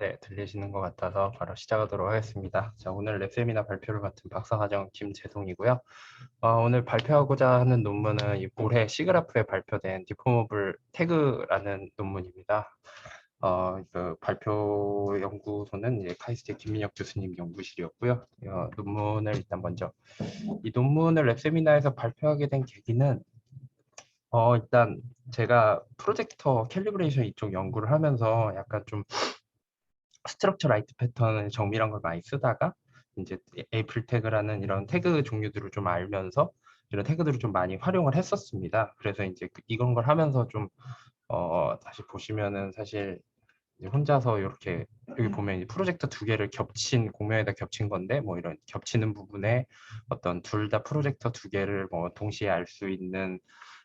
네, 들리시는 것 같아서 바로 시작하도록 하겠습니다. 자, 오늘 랩 세미나 발표를 맡은 박사과정 김재동이고요. 오늘 발표하고자 하는 논문은 올해 시그라프에 발표된 디포머블 태그라는 논문입니다. 그 발표 연구소는 이제 카이스트 김민혁 교수님 연구실이었고요. 논문을 일단 먼저 이 논문을 랩 세미나에서 발표하게 된 계기는 일단 제가 프로젝터 캘리브레이션 이쪽 연구를 하면서 약간 좀 스트럭처 라이트 패턴의 정밀한 걸 많이 쓰다가 이제 에이플 태그라는 이런 태그 종류들을 좀 알면서 이런 태그들을 좀 많이 활용을 했었습니다. 그래서 이제 이런 걸 하면서 좀 다시 보시면은 사실 이제 혼자서 이렇게 여기 보면 이제 프로젝터 두 개를 공명에다 겹친 건데 뭐 이런 겹치는 부분에 어떤 둘 다 프로젝터 두 개를 뭐 동시에 알 수 있는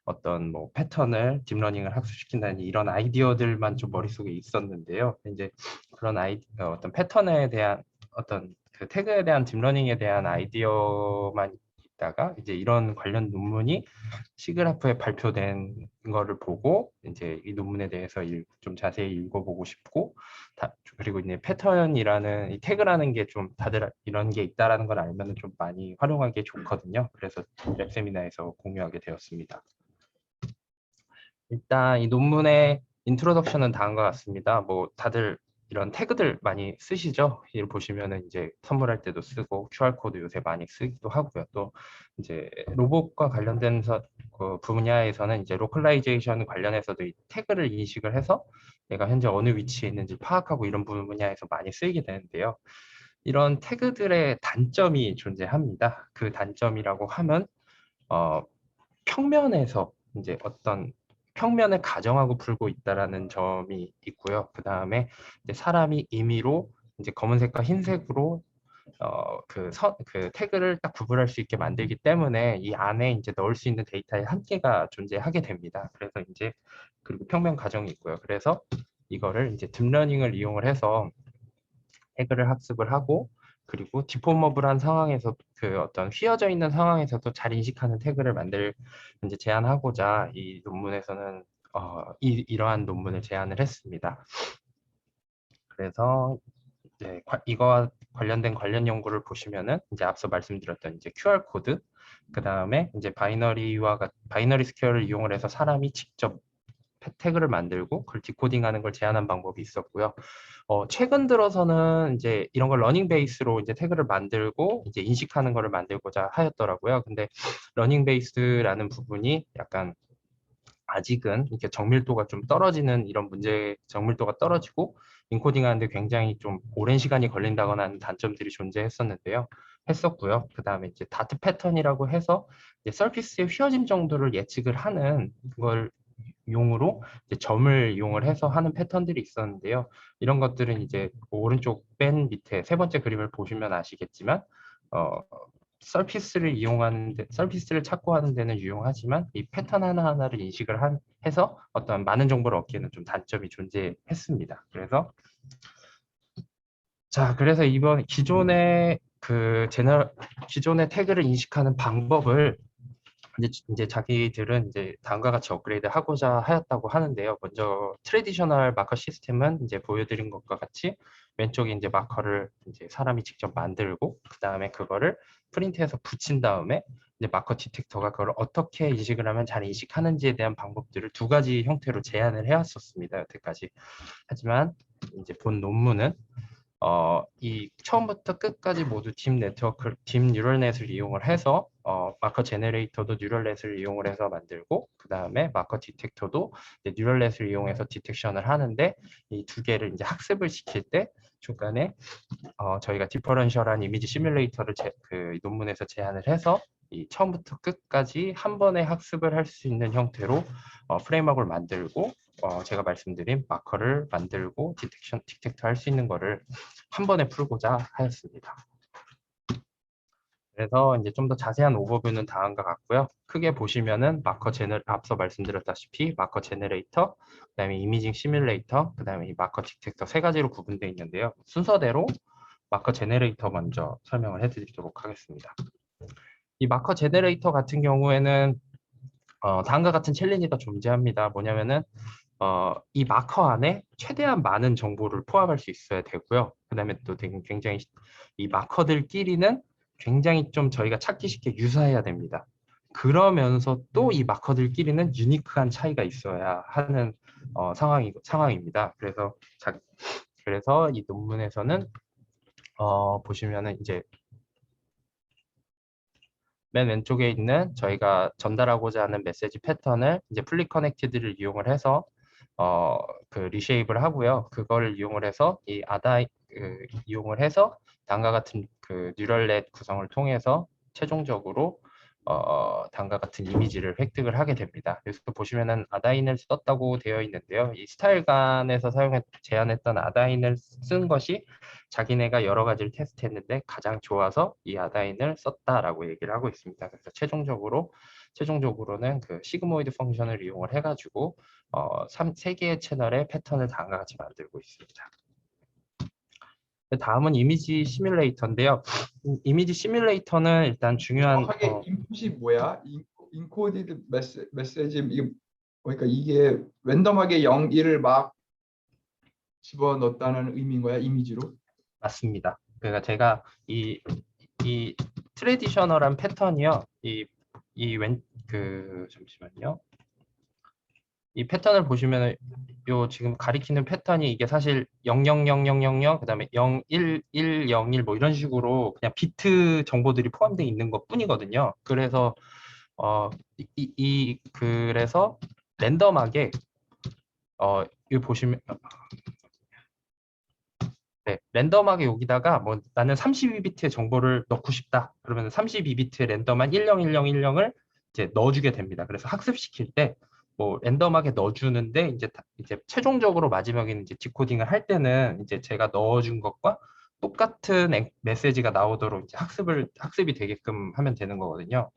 어떤 뭐 패턴을 딥러닝을 학습시킨다는 이런 아이디어들만 좀 머릿속에 있었는데요. 이제 그런 어떤 패턴에 대한 어떤 그 태그에 대한 딥러닝에 대한 아이디어만 있다가 이제 이런 관련 논문이 시그라프에 발표된 거를 보고 이제 이 논문에 대해서 좀 자세히 읽어보고 싶고 그리고 이제 패턴이라는 이 태그라는 게 좀 다들 이런 게 있다라는 걸 알면 좀 많이 활용하기 좋거든요. 그래서 랩 세미나에서 공유하게 되었습니다. 일단 이 논문의 인트로덕션은 다음과 같습니다. 뭐 다들 이런 태그들 많이 쓰시죠? 이를 보시면은 이제 선물할 때도 쓰고 QR 코드 요새 많이 쓰기도 하고요. 또 이제 로봇과 관련된 그 분야에서는 이제 로컬라이제이션 관련해서도 이 태그를 인식을 해서 내가 현재 어느 위치에 있는지 파악하고 이런 분야에서 많이 쓰이게 되는데요. 이런 태그들의 단점이 존재합니다. 그 단점이라고 하면 평면에서 이제 어떤 평면을 가정하고 풀고 있다라는 점이 있고요. 그 다음에 사람이 임의로 이제 검은색과 흰색으로 그 태그를 딱 구분할 수 있게 만들기 때문에 이 안에 이제 넣을 수 있는 데이터의 한계가 존재하게 됩니다. 그래서 이제 그리고 평면 가정이 있고요. 그래서 이거를 이제 딥러닝을 이용을 해서 태그를 학습을 하고 그리고 디포머블한 상황에서 그 어떤 휘어져 있는 상황에서도 잘 인식하는 태그를 이제 제안하고자 이 논문에서는 이러한 논문을 제안을 했습니다. 그래서 이제 이거와 관련된 관련 연구를 보시면은 이제 앞서 말씀드렸던 이제 QR 코드, 그 다음에 이제 바이너리 스퀘어를 이용을 해서 사람이 직접 태그를 만들고 그걸 디코딩하는 걸 제안한 방법이 있었고요. 최근 들어서는 이제 이런 걸 러닝 베이스로 이제 태그를 만들고 이제 인식하는 거를 만들고자 하였더라고요. 근데 러닝 베이스라는 부분이 약간 아직은 이렇게 정밀도가 좀 떨어지는 이런 정밀도가 떨어지고 인코딩 하는데 굉장히 좀 오랜 시간이 걸린다거나 하는 단점들이 했었고요. 그 다음에 이제 다트 패턴이라고 해서 이제 서피스의 휘어짐 정도를 예측을 하는 걸 용으로 이제 점을 이용을 해서 하는 패턴들이 있었는데요. 이런 것들은 이제 오른쪽 맨 밑에 세 번째 그림을 보시면 아시겠지만 서피스를 찾고 하는 데는 유용하지만 이 패턴 하나하나를 해서 어떤 많은 정보를 얻기에는 좀 단점이 존재했습니다. 그래서 이번 기존의 태그를 인식하는 방법을 이제 자기들은 이제 다음과 같이 업그레이드 하고자 하였다고 하는데요. 먼저 트레디셔널 마커 시스템은 이제 보여드린 것과 같이 왼쪽에 이제 마커를 이제 사람이 직접 만들고 그 다음에 그거를 프린트해서 붙인 다음에 이제 마커 디텍터가 그걸 어떻게 인식을 하면 잘 인식하는지에 대한 방법들을 두 가지 형태로 제안을 해왔었습니다. 여태까지. 하지만 이제 본 논문은 이 처음부터 끝까지 모두 딥 뉴럴넷을 이용을 해서 마커 제너레이터도 뉴럴넷을 이용을 해서 만들고 그 다음에 마커 디텍터도 뉴럴넷을 이용해서 디텍션을 하는데 이 두 개를 이제 학습을 시킬 때 중간에 저희가 디퍼런셜한 이미지 시뮬레이터를 그 논문에서 제안을 해서 이 처음부터 끝까지 한 번에 학습을 할 수 있는 형태로 프레임워크를 만들고 제가 말씀드린 마커를 만들고 디텍터 할 수 있는 거를 한 번에 풀고자 하였습니다. 그래서 이제 좀 더 자세한 오버뷰는 다음과 같고요. 크게 보시면은 앞서 말씀드렸다시피 마커 제너레이터, 그다음에 이미징 시뮬레이터, 그다음에 이 마커 디텍터 세 가지로 구분되어 있는데요. 순서대로 마커 제너레이터 먼저 설명을 해드리도록 하겠습니다. 이 마커 제너레이터 같은 경우에는 다음과 같은 챌린지가 존재합니다. 뭐냐면은 이 마커 안에 최대한 많은 정보를 포함할 수 있어야 되고요. 그다음에 또 굉장히 이 마커들끼리는 굉장히 좀 저희가 찾기 쉽게 유사해야 됩니다. 그러면서 또 이 마커들끼리는 유니크한 차이가 있어야 하는 상황입니다. 그래서 이 논문에서는 보시면은 이제 맨 왼쪽에 있는 저희가 전달하고자 하는 메시지 패턴을 이제 플리 커넥티드를 이용을 해서 그 리쉐입을 하고요. 그걸 이용을 해서 이용을 해서 다음과 같은 그 뉴럴넷 구성을 통해서 최종적으로 다음과 같은 이미지를 획득을 하게 됩니다. 그래서 보시면은 아다인을 썼다고 되어 있는데요. 이 스타일간에서 제안했던 아다인을 쓴 것이 자기네가 여러 가지를 테스트했는데 가장 좋아서 이 아다인을 썼다라고 얘기를 하고 있습니다. 그래서 최종적으로는 그 시그모이드 펑션을 이용을 해가지고 3개의 채널의 패턴을 다음과 같이 만들고 있습니다. 다음은 이미지 시뮬레이터인데요. 이미지 시뮬레이터는 일단 중요한 정확하게 인풋이 뭐야? 인코디드 메시지 이게 그러니까 이게 랜덤하게 0, 1을 막 집어넣었다는 의미인 거야, 이미지로? 맞습니다. 그러니까 제가 이 트레디셔널한 패턴이요. 잠시만요. 이 패턴을 보시면 요 지금 가리키는 패턴이 이게 사실 000000 그다음에 011101 뭐 이런 식으로 그냥 비트 정보들이 포함되어 있는 것뿐이거든요. 그래서 그래서 랜덤하게 여기 보시면 네, 랜덤하게 여기다가 뭐 나는 32비트의 정보를 넣고 싶다. 그러면 32비트의 랜덤한 101010을 이제 넣어주게 됩니다. 그래서 학습시킬 때 뭐 랜덤하게 넣어주는데 이제 최종적으로 마지막에는 이제 디코딩을 할 때는 이제 제가 넣어준 것과 똑같은 메시지가 나오도록 이제 학습이 되게끔 하면 되는 거거든요.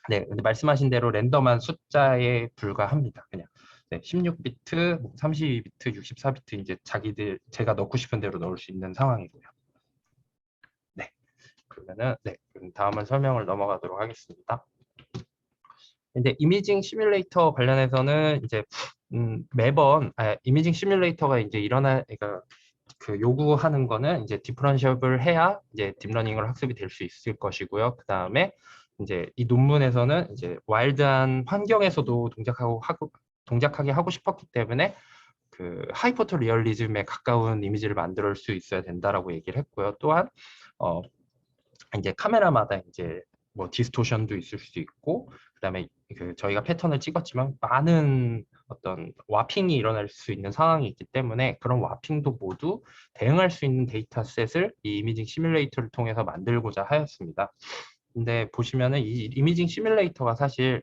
네, 근데 말씀하신 대로 랜덤한 숫자에 불과합니다. 그냥. 네, 16비트, 32비트, 64비트 이제 제가 넣고 싶은 대로 넣을 수 있는 상황이고요. 네, 그러면은 그럼 다음은 설명을 넘어가도록 하겠습니다. 근데 이미징 시뮬레이터 관련해서는 이제 매번 이미징 시뮬레이터가 이제 그러니까 그 요구하는 거는 이제 디퍼런셜을 해야 이제 딥러닝으로 학습이 될 수 있을 것이고요. 그 다음에 이제 이 논문에서는 이제 와일드한 환경에서도 동작하게 하고 싶었기 때문에 그 하이퍼토 리얼리즘에 가까운 이미지를 만들 수 있어야 된다라고 얘기를 했고요. 또한 이제 카메라마다 이제 뭐 디스토션도 있을 수 있고 그다음에 그 저희가 패턴을 찍었지만 많은 어떤 와핑이 일어날 수 있는 상황이 있기 때문에 그런 와핑도 모두 대응할 수 있는 데이터셋을 이 이미징 시뮬레이터를 통해서 만들고자 하였습니다. 근데 보시면은 이 이미징 시뮬레이터가 사실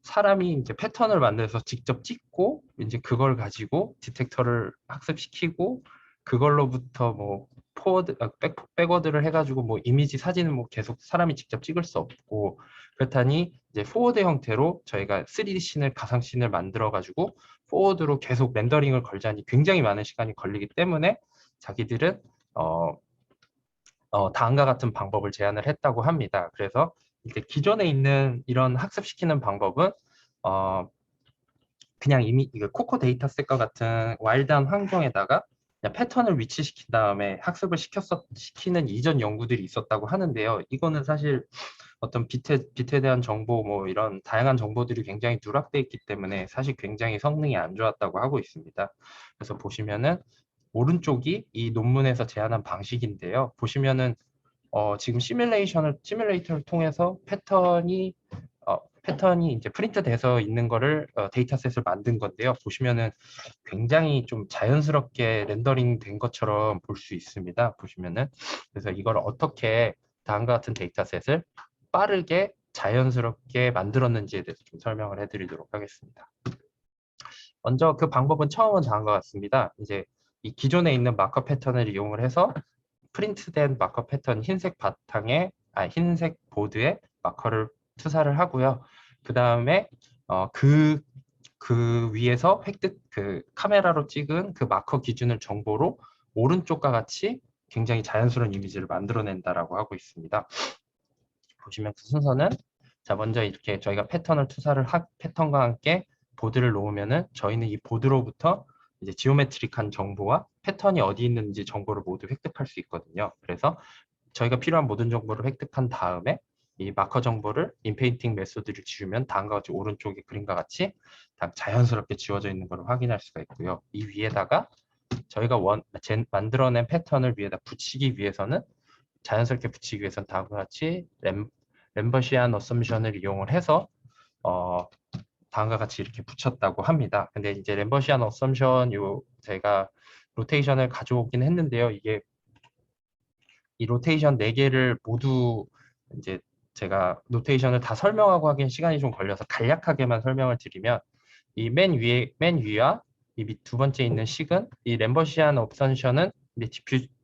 사람이 이제 패턴을 만들어서 직접 찍고 이제 그걸 가지고 디텍터를 학습시키고 그걸로부터 뭐 백워드를 해가지고 뭐 이미지 사진을 뭐 계속 사람이 직접 찍을 수 없고 그렇다니 이제 포워드 형태로 저희가 3D 씬을 가상 씬을 만들어 가지고 포워드로 계속 렌더링을 걸자니 굉장히 많은 시간이 걸리기 때문에 자기들은 다음과 같은 방법을 제안을 했다고 합니다. 그래서 이제 기존에 있는 이런 학습시키는 방법은 그냥 이미 이거 코코 데이터셋과 같은 와일드한 환경에다가 그냥 패턴을 위치시킨 다음에 학습을 시키는 이전 연구들이 있었다고 하는데요. 이거는 사실 어떤 빛에 대한 정보 뭐 이런 다양한 정보들이 굉장히 누락돼 있기 때문에 사실 굉장히 성능이 안 좋았다고 하고 있습니다. 그래서 보시면은 오른쪽이 이 논문에서 제안한 방식인데요. 보시면은 지금 시뮬레이터를 통해서 패턴이 이제 프린트 돼서 있는 거를 데이터셋을 만든 건데요. 보시면은 굉장히 좀 자연스럽게 렌더링 된 것처럼 볼 수 있습니다. 보시면은 그래서 이걸 어떻게 다음과 같은 데이터셋을 빠르게 자연스럽게 만들었는지에 대해서 좀 설명을 해드리도록 하겠습니다. 먼저 그 방법은 처음은 다음과 같습니다. 이제 이 기존에 있는 마커 패턴을 이용을 해서 프린트된 마커 패턴 흰색 보드에 마커를 투사를 하고요. 그 다음에 그 위에서 그 카메라로 찍은 그 마커 기준을 정보로 오른쪽과 같이 굉장히 자연스러운 이미지를 만들어낸다라고 하고 있습니다. 보시면 그 순서는 자 먼저 이렇게 저희가 패턴과 함께 보드를 놓으면은 저희는 이 보드로부터 이제 지오메트릭한 정보와 패턴이 어디 있는지 정보를 모두 획득할 수 있거든요. 그래서 저희가 필요한 모든 정보를 획득한 다음에 이 마커 정보를 인페인팅 메소드를 지우면 다음과 같이 오른쪽에 그림과 같이 다 자연스럽게 지워져 있는 것을 확인할 수가 있고요. 이 위에다가 저희가 만들어낸 패턴을 위에다 붙이기 위해서는 자연스럽게 붙이기 위해서는 다음과 같이 램버시안 어썸션을 이용을 해서 다음과 같이 이렇게 붙였다고 합니다. 근데 이제 램버시안 어썸션 제가 로테이션을 가져오긴 했는데요. 이게 이 로테이션 4개를 모두 이제 제가 노테이션을 다 설명하고 하기엔 시간이 좀 걸려서 간략하게만 설명을 드리면 이 맨 위와 이 밑 두 번째 있는 식은 이 램버시안 옵션은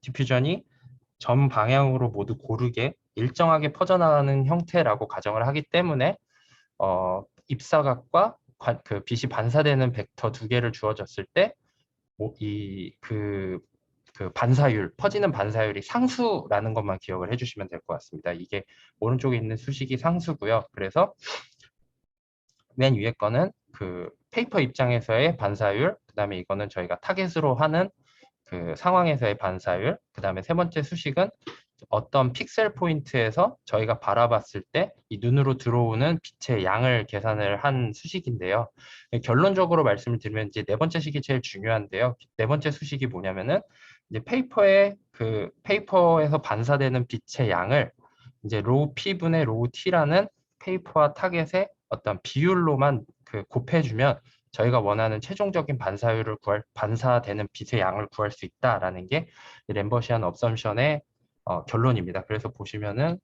디퓨전이 전 방향으로 모두 고르게 일정하게 퍼져나가는 형태라고 가정을 하기 때문에 입사각과 그 빛이 반사되는 벡터 2개를 주어졌을 때 그 반사율, 퍼지는 반사율이 상수라는 것만 기억을 해주시면 될 것 같습니다. 이게 오른쪽에 있는 수식이 상수고요. 그래서 맨 위에 거는 그 페이퍼 입장에서의 반사율, 그 다음에 이거는 저희가 타겟으로 하는 그 상황에서의 반사율, 그 다음에 세 번째 수식은 어떤 픽셀 포인트에서 저희가 바라봤을 때 이 눈으로 들어오는 빛의 양을 계산을 한 수식인데요. 결론적으로 말씀을 드리면 이제 네 번째 식이 제일 중요한데요. 네 번째 수식이 뭐냐면은 이제 페이퍼에서 반사되는 빛의 양을 이제 로우 P분의 로우 T라는 페이퍼와 타겟의 어떤 비율로만 곱해주면 저희가 원하는 최종적인 반사되는 빛의 양을 구할 수 있다라는 게 램버시안 업섬션의 결론입니다. 그래서 보시면은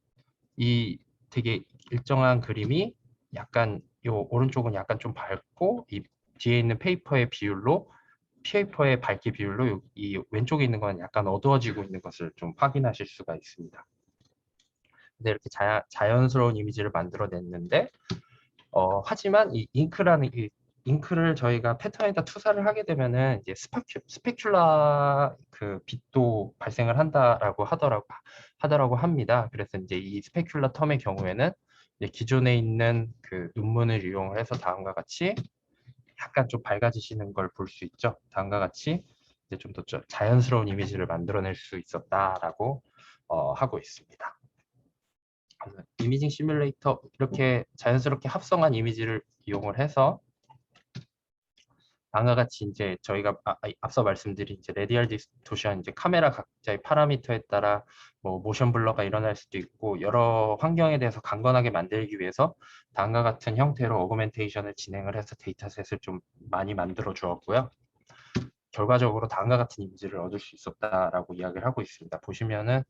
이 되게 일정한 그림이 약간 요 오른쪽은 약간 좀 밝고 이 뒤에 있는 페이퍼의 밝기 비율로 이 왼쪽에 있는 건 약간 어두워지고 있는 것을 좀 확인하실 수가 있습니다. 근데 이렇게 자연스러운 이미지를 만들어냈는데 하지만 이 잉크를 저희가 패턴에다 투사를 하게 되면은 이제 스페큘라 그 빛도 발생을 한다라고 하더라고 합니다. 그래서 이제 이 스페큘라 텀의 경우에는 이제 기존에 있는 그 논문을 이용해서 다음과 같이 약간 좀 밝아지시는 걸 볼 수 있죠. 다음과 같이 이제 좀 더 자연스러운 이미지를 만들어낼 수 있었다라고 하고 있습니다. 이미징 시뮬레이터 이렇게 자연스럽게 합성한 이미지를 이용을 해서 다음과 같이 이제 저희가 앞서 말씀드린 이제 레디얼 디스토션 이제 카메라 각자의 파라미터에 따라 뭐 모션 블러가 일어날 수도 있고 여러 환경에 대해서 강건하게 만들기 위해서 다음과 같은 형태로 어그멘테이션을 진행을 해서 데이터셋을 좀 많이 만들어 주었고요. 결과적으로 다음과 같은 이미지를 얻을 수 있었다라고 이야기를 하고 있습니다. 보시면은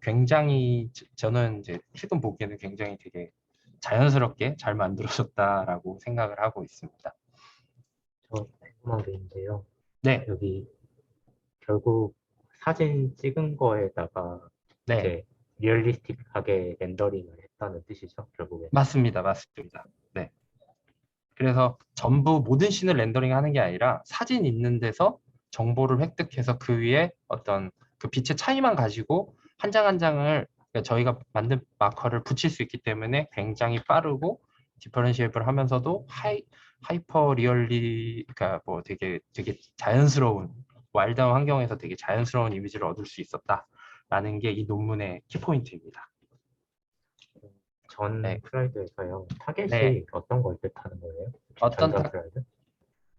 굉장히 저는 이제 실금 보기에는 굉장히 되게 자연스럽게 잘 만들어졌다라고 생각을 하고 있습니다. 저 궁금한 게 있는데요. 네, 여기 결국 사진 찍은 거에다가 네, 이제 리얼리스틱하게 렌더링을 했다는 뜻이죠, 결국에. 맞습니다. 네. 그래서 전부 모든 씬을 렌더링 하는 게 아니라 사진 있는 데서 정보를 획득해서 그 위에 어떤 그 빛의 차이만 가지고 한 장 한 장을 그러니까 저희가 만든 마커를 붙일 수 있기 때문에 굉장히 빠르고 디퍼런시에이블 하면서도 하이퍼 리얼리 그러니까 뭐 되게 자연스러운 와일드한 환경에서 되게 자연스러운 이미지를 얻을 수 있었다라는 게 이 논문의 키포인트입니다. 전 네. 슬라이드에서요. 타겟이 네. 어떤 걸 뜻하는 거예요? 어떤 전자 슬라이드?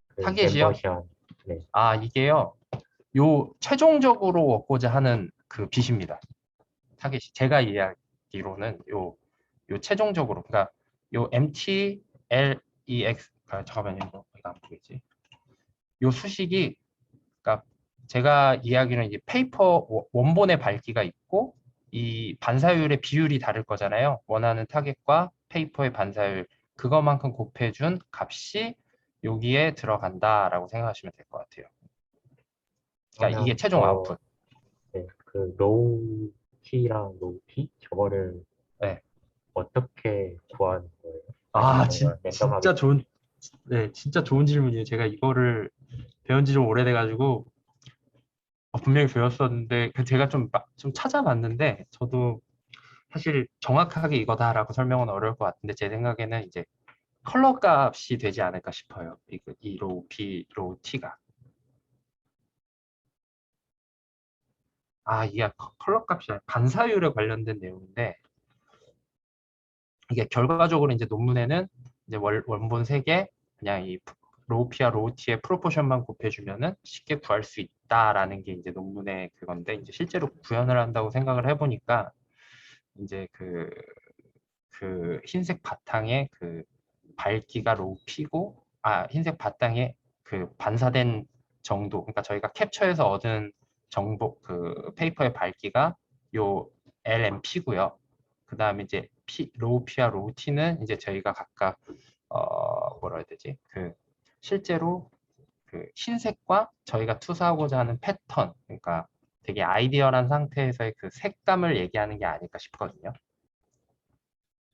그 타겟이요? 램버시안. 네. 이게요. 요 최종적으로 얻고자 하는 그 빛입니다. 타겟이 제가 이해하기로는 요 최종적으로 그러니까 요 MTLEX 잠깐만요. 이거 안 보이지? 요 수식이 그러니까 제가 이해하기로는 이제 페이퍼 원본의 밝기가 있고 이 반사율의 비율이 다를 거잖아요. 원하는 타겟과 페이퍼의 반사율 그거만큼 곱해준 값이 여기에 들어간다라고 생각하시면 될 것 같아요. 그러니까 이게 그러면 최종 아웃풋. 네, 그 로우 T랑 로우 P 저거를 네. 어떻게 구하는 거예요? 아니면 뭔가 랜덤하게 진짜 좋은 질문이에요. 제가 이거를 배운 지 좀 오래돼가지고 분명히 배웠었는데 제가 좀 찾아봤는데 저도 사실 정확하게 이거다라고 설명은 어려울 것 같은데 제 생각에는 이제 컬러 값이 되지 않을까 싶어요. 이 로우 P, 로우 T가. 이게 컬러 값이 아니라 반사율에 관련된 내용인데 이게 결과적으로 이제 논문에는 이제 원본 3개 그냥 이 로우 P와 로우 T의 프로포션만 곱해주면은 쉽게 구할 수 있다라는 게 이제 논문의 그건데 이제 실제로 구현을 한다고 생각을 해보니까 이제 그 흰색 바탕에 그 밝기가 로우 P고 흰색 바탕에 그 반사된 정도 그러니까 저희가 캡처해서 얻은 정보 그 페이퍼의 밝기가 요 LMP고요. 그 다음에 이제 로우 P와 로우 T는 이제 저희가 각각 뭐라 해야 되지? 그 실제로 그 흰색과 저희가 투사하고자 하는 패턴 그러니까 되게 아이디얼한 상태에서의 그 색감을 얘기하는 게 아닐까 싶거든요.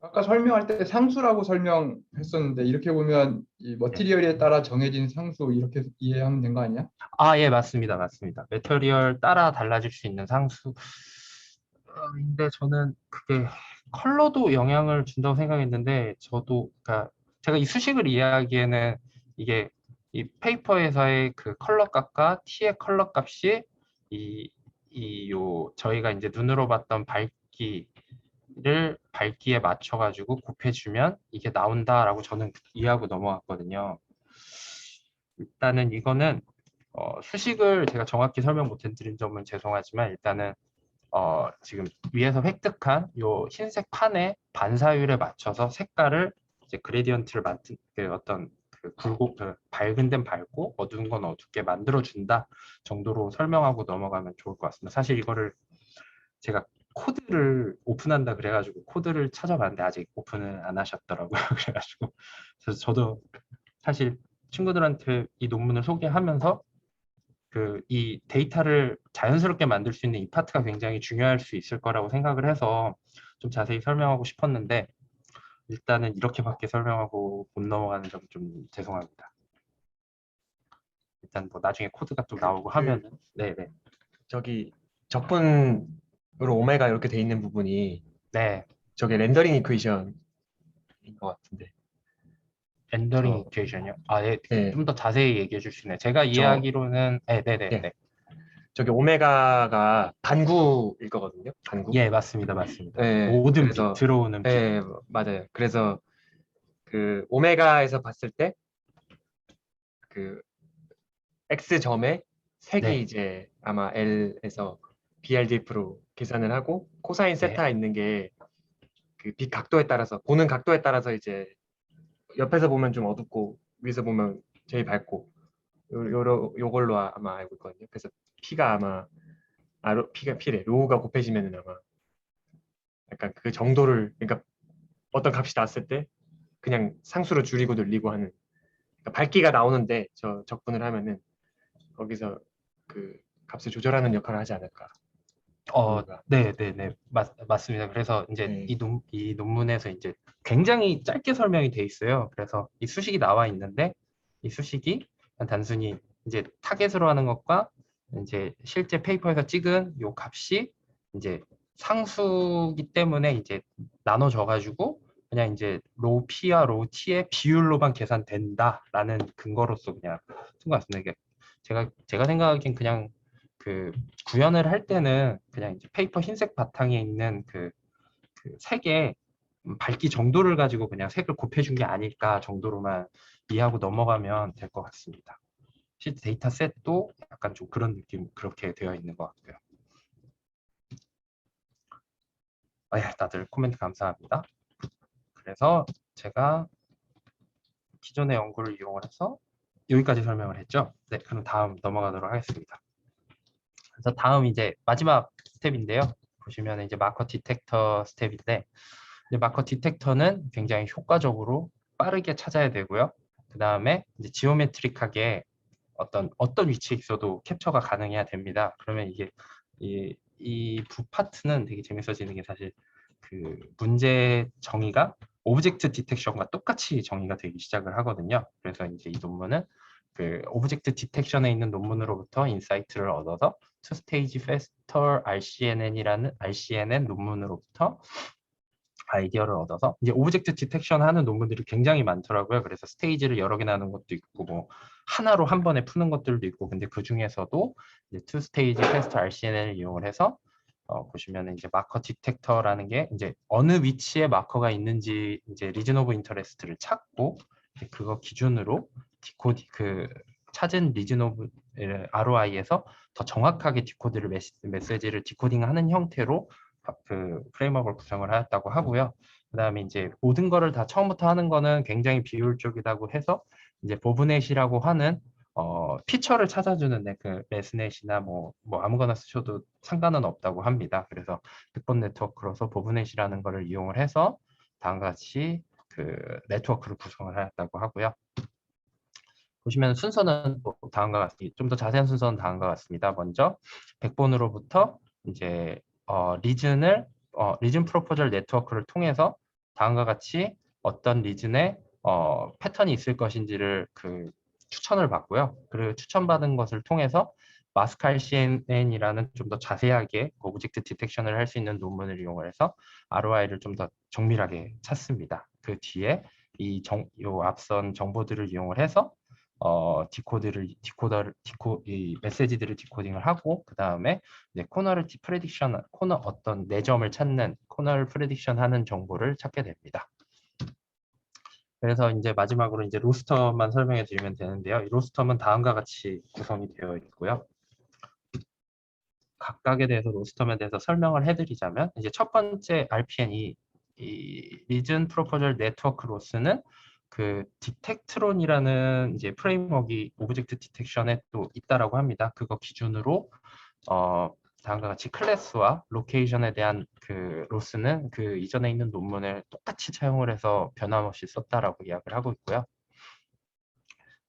아까 설명할 때 상수라고 설명했었는데 이렇게 보면 이 머티리얼에 따라 정해진 상수 이렇게 이해하면 된 거 아니야? 예, 맞습니다. 맞습니다. 매터리얼 따라 달라질 수 있는 상수. 근데 저는 그게 컬러도 영향을 준다고 생각했는데, 그러니까 제가 이 수식을 이해하기에는 이게 이 페이퍼에서의 그 컬러 값과 T의 컬러 값이 저희가 이제 눈으로 봤던 밝기에 맞춰가지고 곱해주면 이게 나온다라고 저는 이해하고 넘어갔거든요. 일단은 이거는 수식을 제가 정확히 설명 못 해드린 점은 죄송하지만 일단은 지금 위에서 획득한 요 흰색 판의 반사율에 맞춰서 색깔을 이제 그레디언트를 만든 어떤 밝은 데는 밝고 어두운 건 어둡게 만들어 준다 정도로 설명하고 넘어가면 좋을 것 같습니다. 사실 이거를 제가 코드를 오픈한다 그래가지고 코드를 찾아봤는데 아직 오픈을 안 하셨더라고요. 그래가지고 그래서 저도 사실 친구들한테 이 논문을 소개하면서 이 데이터를 자연스럽게 만들 수 있는 이 파트가 굉장히 중요할 수 있을 거라고 생각을 해서 좀 자세히 설명하고 싶었는데 일단은 이렇게밖에 설명하고 못 넘어가는 점 좀 죄송합니다. 일단 뭐 나중에 코드가 또 나오고 하면은 네네 저기 적분으로 오메가 이렇게 돼 있는 부분이 네 저게 렌더링 이퀘이션인 것 같은데. 렌더링 저, 이퀘이션이요? 네, 좀 더 자세히 얘기해 줄 수 있나요? 제가 저, 이해하기로는 네네네 예, 저게 오메가가 반구일 거거든요. 반구. 예 맞습니다 맞습니다. 예, 모든 빛 그래서 들어오는 빛 예, 맞아요. 그래서 그 오메가에서 봤을 때 그 X점에 색이 네, 이제 아마 L에서 BRDF로 계산을 하고 코사인 네. 세타 있는 게 그 빛 각도에 따라서 보는 각도에 따라서 이제 옆에서 보면 좀 어둡고 위에서 보면 제일 밝고 요걸로 아마 알고 있거든요. 그래서 P가 아마 P래 로우가 곱해지면은 아마 약간 그 정도를 그러니까 어떤 값이 나왔을 때 그냥 상수로 줄이고 늘리고 하는 그러니까 밝기가 나오는데 저 적분을 하면은 거기서 그 값을 조절하는 역할을 하지 않을까. 로우가. 네네네 맞습니다. 그래서 이제 네. 이 논문에서 이제 굉장히 짧게 설명이 돼 있어요. 그래서 이 수식이 나와 있는데 이 수식이 그냥 단순히 이제 타겟으로 하는 것과 이제 실제 페이퍼에서 찍은 요 값이 이제 상수기 때문에 이제 나눠져 가지고 그냥 이제 로우 P와 로우 T의 비율로만 계산된다라는 근거로서 그냥 쓴 것 같습니다. 이게 제가 생각하기엔 그냥 그 구현을 할 때는 그냥 이제 페이퍼 흰색 바탕에 있는 그 색의 밝기 정도를 가지고 그냥 색을 곱해준 게 아닐까 정도로만 이해하고 넘어가면 될 것 같습니다. 실제 데이터 셋도 약간 좀 그런 느낌 그렇게 되어 있는 것 같고요. 다들 코멘트 감사합니다. 그래서 제가 기존의 연구를 이용해서 여기까지 설명을 했죠. 네, 그럼 다음 넘어가도록 하겠습니다. 그래서 다음 이제 마지막 스텝인데요. 보시면 이제 마커 디텍터 스텝인데 이제 마커 디텍터는 굉장히 효과적으로 빠르게 찾아야 되고요. 그 다음에 이제 지오메트릭하게 어떤 위치에 있어도 캡처가 가능해야 됩니다. 그러면 이게 이 부 파트는 되게 재밌어지는 게 사실 그 문제 정의가 오브젝트 디텍션과 똑같이 정의가 되기 시작을 하거든요. 그래서 이제 이 논문은 그 오브젝트 디텍션에 있는 논문으로부터 인사이트를 얻어서 투 스테이지 페스터 RCNN이라는 RCNN 논문으로부터 아이디어를 얻어서 이제 오브젝트 디텍션 하는 논문들이 굉장히 많더라고요. 그래서 스테이지를 여러 개나 하는 것도 있고 뭐 하나로 한 번에 푸는 것들도 있고 근데 그 중에서도 이제 투 스테이지 테스트 RCNN을 이용을 해서 보시면은 이제 마커 디텍터라는 게 이제 어느 위치에 마커가 있는지 이제 리전 오브 인터레스트를 찾고 이제 그거 기준으로 그 찾은 리전 오브 ROI에서 더 정확하게 디코드를 메시지를 디코딩하는 형태로 그 프레임워크를 구성을 하였다고 하고요. 그다음에 이제 모든 거를 다 처음부터 하는 거는 굉장히 비효율적이라고 해서 이제 보브넷이라고 하는 피처를 찾아주는 그 매스넷이나 뭐 아무거나 쓰셔도 상관은 없다고 합니다. 그래서 백번 네트워크로서 보브넷이라는 거를 이용을 해서 다음과 같이 그 네트워크를 구성을 하였다고 하고요. 보시면 순서는 다음과 같습니다. 좀 더 자세한 순서는 다음과 같습니다. 먼저 백본으로부터 이제 리즌 프로포절 네트워크를 통해서 다음과 같이 어떤 리즌에 패턴이 있을 것인지를 그 추천을 받고요. 그리고 추천받은 것을 통해서 마스칼 CNN이라는 좀 더 자세하게 오브젝트 디텍션을 할 수 있는 논문을 이용해서 ROI를 좀 더 정밀하게 찾습니다. 그 뒤에 이 앞선 정보들을 이용을 해서 이 메시지들을 디코딩을 하고 그 다음에 코너를 코너 어떤 내점을 찾는 코너를 프레딕션 하는 정보를 찾게 됩니다. 그래서 이제 마지막으로 이제 로스터만 설명해 드리면 되는데요. 이 로스터는 다음과 같이 구성이 되어 있고요. 각각에 대해서 로스텀에 대해서 설명을 해드리자면 이제 첫 번째 RPN 이 리전 프로포절 네트워크 로스는 그 디텍트론이라는 이제 프레임워크가 오브젝트 디텍션에 또 있다라고 합니다. 그거 기준으로 다음과 같이 클래스와 로케이션에 대한 그 로스는 그 이전에 있는 논문을 똑같이 차용을 해서 변함없이 썼다라고 이야기를 하고 있고요.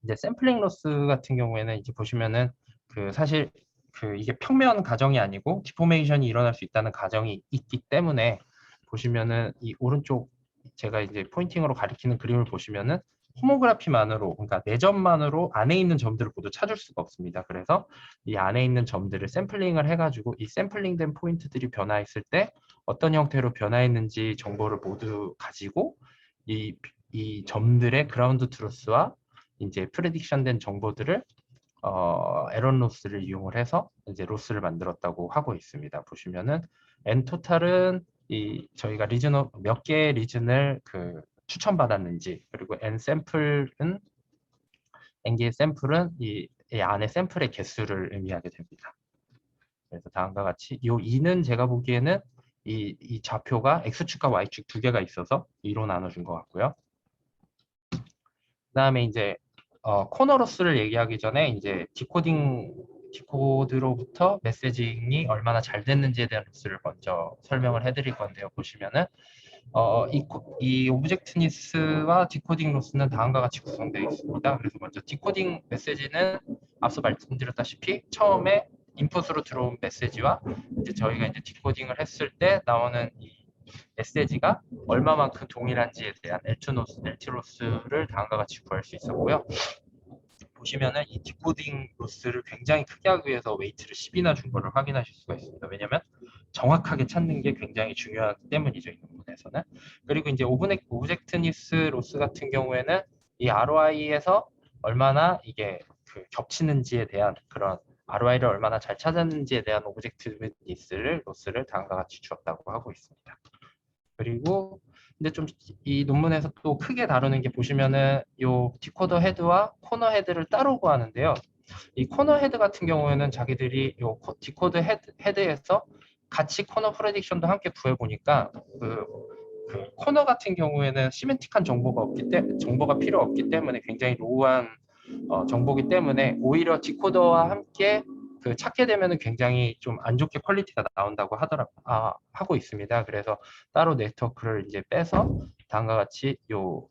이제 샘플링 로스 같은 경우에는 이제 보시면은 그 사실 그 이게 평면 가정이 아니고 디포메이션이 일어날 수 있다는 가정이 있기 때문에 보시면은 이 오른쪽 제가 이제 포인팅으로 가리키는 그림을 보시면은 호모그래피만으로 그러니까 내점만으로 안에 있는 점들을 모두 찾을 수가 없습니다. 그래서 이 안에 있는 점들을 샘플링을 해가지고 이 샘플링된 포인트들이 변화했을 때 어떤 형태로 변화했는지 정보를 모두 가지고 이 점들의 그라운드 트루스와 이제 프레딕션된 정보들을 에런 로스를 이용을 해서 이제 로스를 만들었다고 하고 있습니다. 보시면은 n 토탈은 저희가 몇 개의 리즌을 그 추천받았는지 그리고 n 개의 샘플은 이 안에 샘플의 개수를 의미하게 됩니다. 그래서 다음과 같이 이 2는 제가 보기에는 이 좌표가 x축과 y축 두 개가 있어서 2로 나눠준 것 같고요. 그다음에 이제 코너 로스를 얘기하기 전에 이제 디코드로부터 메시징이 얼마나 잘 됐는지에 대한 로스를 먼저 설명을 해드릴 건데요. 보시면은 이 오브젝트니스와 디코딩 로스는 다음과 같이 구성되어 있습니다. 그래서 먼저 디코딩 메시지는 앞서 말씀드렸다시피 처음에 인풋으로 들어온 메시지와 이제 저희가 이제 디코딩을 했을 때 나오는 이 메시지가 얼마만큼 동일한지에 대한 LT 로스를 다음과 같이 구할 수 있었고요. 보시면은 이 디코딩 로스를 굉장히 크게 하기 위해서 웨이트를 10이나 준 거를 확인하실 수가 있습니다. 왜냐하면 정확하게 찾는 게 굉장히 중요하기 때문이죠, 이 논문에서는. 그리고 이제 오브젝트니스 로스 같은 경우에는 이 ROI에서 얼마나 이게 그 겹치는지에 대한 그런 ROI를 얼마나 잘 찾았는지에 대한 오브젝트니스를 로스를 다음과 같이 주었다고 하고 있습니다. 그리고 근데 좀 이 논문에서 또 크게 다루는 게 보시면은 요 디코더 헤드와 코너 헤드를 따로 구하는데요. 이 코너 헤드 같은 경우에는 자기들이 요 디코더 헤드에서 같이 코너 프레딕션도 함께 구해 보니까 그 코너 같은 경우에는 시멘틱한 정보가 필요 없기 때문에 굉장히 로우한 정보기 때문에 오히려 디코더와 함께 그 찾게 되면은 굉장히 좀 안 좋게 퀄리티가 나온다고 하고 있습니다. 그래서 따로 네트워크를 이제 빼서 다음과 같이 요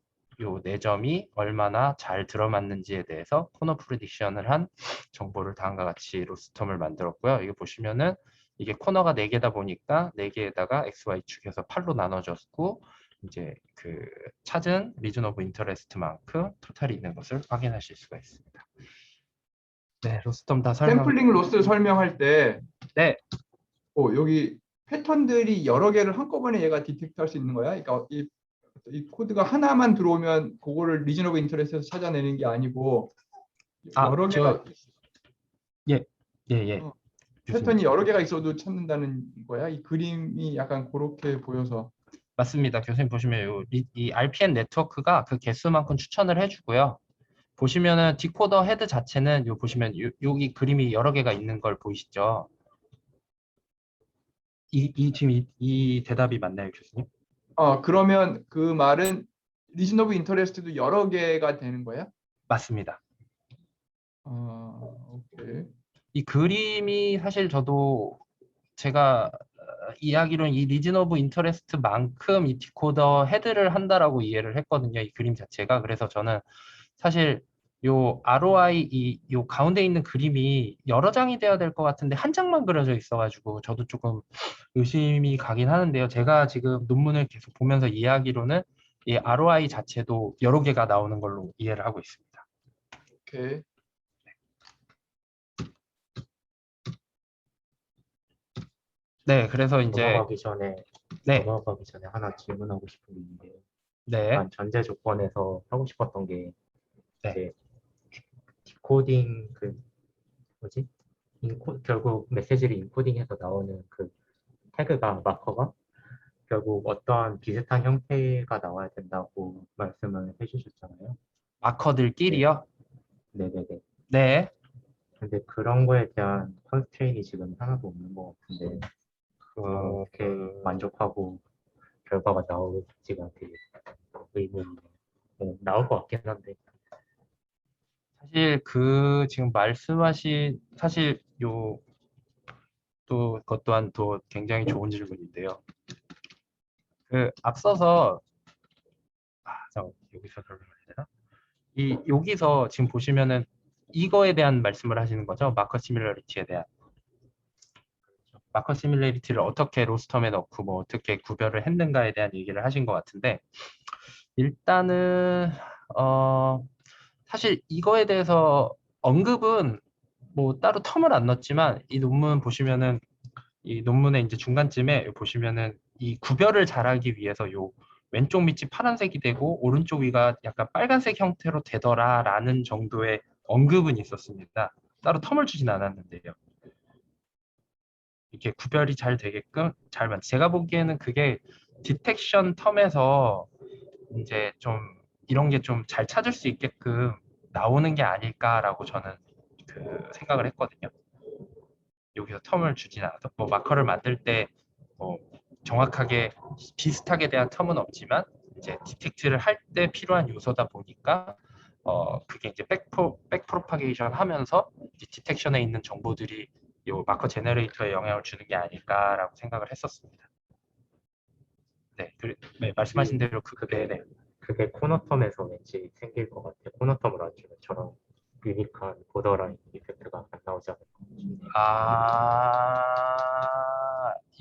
네 점이 얼마나 잘 들어맞는지에 대해서 코너 프레딕션을 한 정보를 다음과 같이 로스텀을 만들었고요. 이거 보시면은 이게 코너가 4개다 보니까 4개에다가 XY축에서 8로 나눠졌고 이제 그 찾은 리전 오브 인터레스트만큼 토탈이 있는 것을 확인하실 수가 있습니다. 네, 로스텀 다 설명. 샘플링 로스 설명할 때 네, 여기 패턴들이 여러 개를 한꺼번에 얘가 디텍트할 수 있는 거야? 그러니까 이 코드가 하나만 들어오면 그거를 리전 오브 인터레스트에서 찾아내는 게 아니고 여러 개가 예, 예. 어, 교수님. 패턴이 여러 개가 있어도 찾는다는 거야? 이 그림이 약간 그렇게 보여서. 맞습니다. 교수님 보시면 이 RPN 네트워크가 그 개수만큼 추천을 해주고요. 보시면은 디코더 헤드 자체는 보시면 여기 그림이 여러 개가 있는 걸 보이시죠? 지금 이 대답이 맞나요, 교수님? 그러면 그 말은 리전 오브 인터레스트도 여러 개가 되는 거야? 맞습니다. 오케이. 이 그림이 사실 저도 제가 이야기로는 이 리전 오브 인터레스트만큼 이 디코더 헤드를 한다라고 이해를 했거든요. 이 그림 자체가. 그래서 저는 사실 요 ROI 요 가운데 있는 그림이 여러 장이 돼야 될 것 같은데 한 장만 그려져 있어가지고 저도 조금 의심이 가긴 하는데요. 제가 지금 논문을 계속 보면서 이해하기로는 이 ROI 자체도 여러 개가 나오는 걸로 이해를 하고 있습니다. 오케이. 네, 그래서 이제 넘어가기 전에 네, 하나 질문하고 싶은 게 있는데요. 네, 약간 전제 조건에서 하고 싶었던 게 네. 이제 디코딩 뭐지? 결국 메시지를 인코딩해서 나오는 그 태그가 마커가 결국 어떠한 비슷한 형태가 나와야 된다고 말씀을 해주셨잖아요. 마커들끼리요. 네네네. 네. 근데 그런 거에 대한 컨스트레인이 지금 하나도 없는 것 같은데 어떻게 만족하고 결과가 나올지가 되게 의문이네요. 나올 것 같긴 한데. 사실 지금 말씀하신 사실 또 그것 또한 또 굉장히 좋은 질문인데요. 앞서서 여기서 설명해야 되나? 여기서 지금 보시면은 이거에 대한 말씀을 하시는 거죠. 마커 시뮬러리티에 대한. 마커 시뮬러리티를 어떻게 로스텀에 넣고 뭐 어떻게 구별을 했는가에 대한 얘기를 하신 것 같은데 일단은 사실 이거에 대해서 언급은 뭐 따로 텀을 안 넣었지만 이 논문 보시면은 이 논문의 이제 중간쯤에 보시면은 이 구별을 잘하기 위해서 요 왼쪽 밑이 파란색이 되고 오른쪽 위가 약간 빨간색 형태로 되더라라는 정도의 언급은 있었습니다. 따로 텀을 주진 않았는데요. 이렇게 구별이 잘 되게끔 제가 보기에는 그게 디텍션 텀에서 이제 좀 이런 게 좀 잘 찾을 수 있게끔 나오는 게 아닐까라고 저는 생각을 했거든요. 여기서 텀을 주진 않아서 뭐 마커를 만들 때 뭐 정확하게 비슷하게 대한 텀은 없지만 이제 디텍트를 할 때 필요한 요소다 보니까 그게 이제 백 프로파게이션 하면서 이제 디텍션에 있는 정보들이 요 마커 제너레이터에 영향을 주는 게 아닐까라고 생각을 했었습니다. 네, 말씀하신 대로 그게 코너텀에서 왠지 생길 것 같아요. 코너텀을 안 주면 저런 유니크한 보더라인 이펙트가 안 나오지 않을까.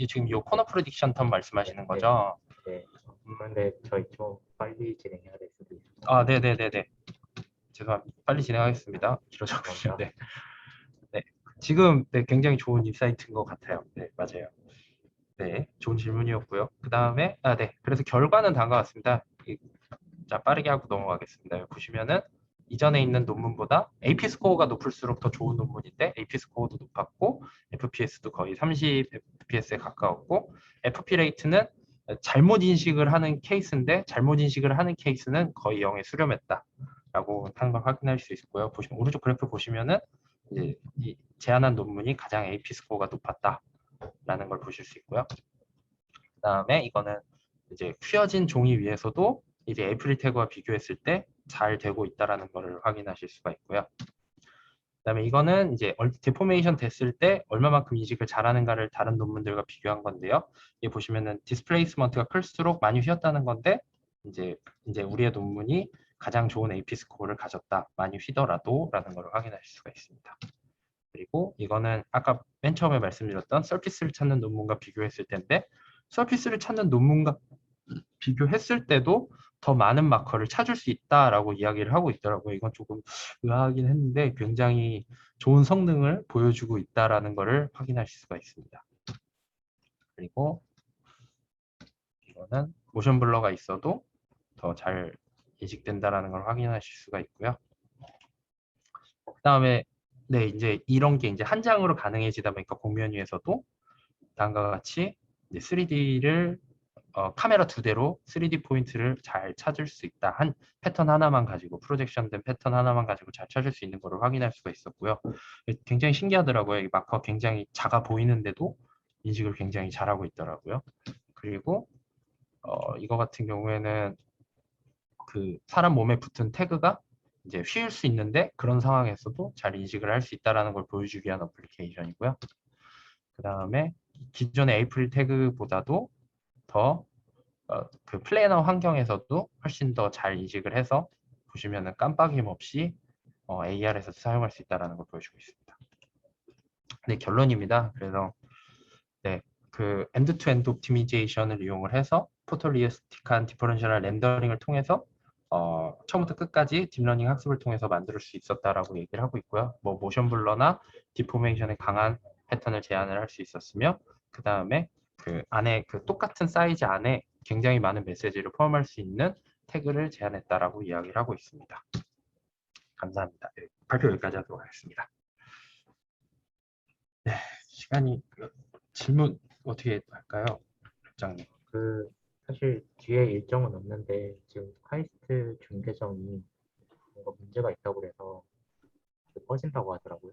지금 요 코너 프레딕션 텀 말씀하시는 거죠? 네. 근데 저희 좀 빨리 진행해야 될 수도 있어요. 네네네네. 죄송합니다. 빨리 진행하겠습니다. 길어졌군요. 네. 지금 굉장히 좋은 인사이트인 것 같아요. 네, 맞아요. 네, 좋은 질문이었고요. 그 다음에 그래서 결과는 다음과 같습니다. 자, 빠르게 하고 넘어가겠습니다. 여기 보시면은 이전에 있는 논문보다 AP 스코어가 높을수록 더 좋은 논문인데 AP 스코어도 높았고 FPS도 거의 30 FPS에 가까웠고 FP 레이트는 잘못 인식을 하는 케이스인데 잘못 인식을 하는 케이스는 거의 0에 수렴했다라고 하는 걸 확인할 수 있고요. 보시면 오른쪽 그래프 보시면은 이제 이 제안한 논문이 가장 AP 스코어가 높았다라는 걸 보실 수 있고요. 그 다음에 이거는 이제 휘어진 종이 위에서도 이제 에이프릴 태그와 비교했을 때 잘 되고 있다라는 것을 확인하실 수가 있고요. 그다음에 이거는 이제 데포메이션 됐을 때 얼마만큼 인식을 잘하는가를 다른 논문들과 비교한 건데요. 여기 보시면은 디스플레이스먼트가 클수록 많이 휘었다는 건데 이제 우리의 논문이 가장 좋은 AP 스코어를 가졌다. 많이 휘더라도라는 걸 확인하실 수가 있습니다. 그리고 이거는 아까 맨 처음에 말씀드렸던 서피스를 찾는 논문과 비교했을 텐데 서피스를 찾는 논문과 비교했을 때도 더 많은 마커를 찾을 수 있다라고 이야기를 하고 있더라고요. 이건 조금 의아하긴 했는데 굉장히 좋은 성능을 보여주고 있다라는 것을 확인하실 수가 있습니다. 그리고 이거는 모션 블러가 있어도 더 잘 인식된다라는 걸 확인하실 수가 있고요. 그다음에 네, 이제 이런 게 이제 한 장으로 가능해지다 보니까 공면 위에서도 다음과 같이 3D를 카메라 2대로 3D 포인트를 잘 찾을 수 있다. 한 패턴 하나만 가지고 프로젝션된 패턴 하나만 가지고 잘 찾을 수 있는 것을 확인할 수가 있었고요. 굉장히 신기하더라고요. 이 마커 굉장히 작아 보이는데도 인식을 굉장히 잘하고 있더라고요. 그리고 이거 같은 경우에는 그 사람 몸에 붙은 태그가 이제 휘을 수 있는데 그런 상황에서도 잘 인식을 할 수 있다는 걸 보여주기 위한 어플리케이션이고요. 그 다음에 기존의 에이프릴 태그보다도 더 그 플래너 환경에서도 훨씬 더 잘 인식을 해서 보시면은 깜빡임 없이 AR에서 사용할 수 있다는 걸 보여주고 있습니다. 네, 결론입니다. 그래서 네, 그 엔드-투-엔드 옵티미제이션을 이용을 해서 포토리얼스틱한 디퍼런셜 렌더링을 통해서 처음부터 끝까지 딥러닝 학습을 통해서 만들 수 있었다라고 얘기를 하고 있고요. 뭐 모션 블러나 디포메이션의 강한 패턴을 제한을 할 수 있었으며, 그 다음에 그 안에 그 똑같은 사이즈 안에 굉장히 많은 메시지를 포함할 수 있는 태그를 제한했다라고 이야기를 하고 있습니다. 감사합니다. 네, 발표 여기까지 하도록 하겠습니다. 네, 시간이 질문 어떻게 할까요, 부장님? 그 사실 뒤에 일정은 없는데 지금 카이스트 중계정이 뭔가 문제가 있다고 그래서 퍼진다고 하더라고요.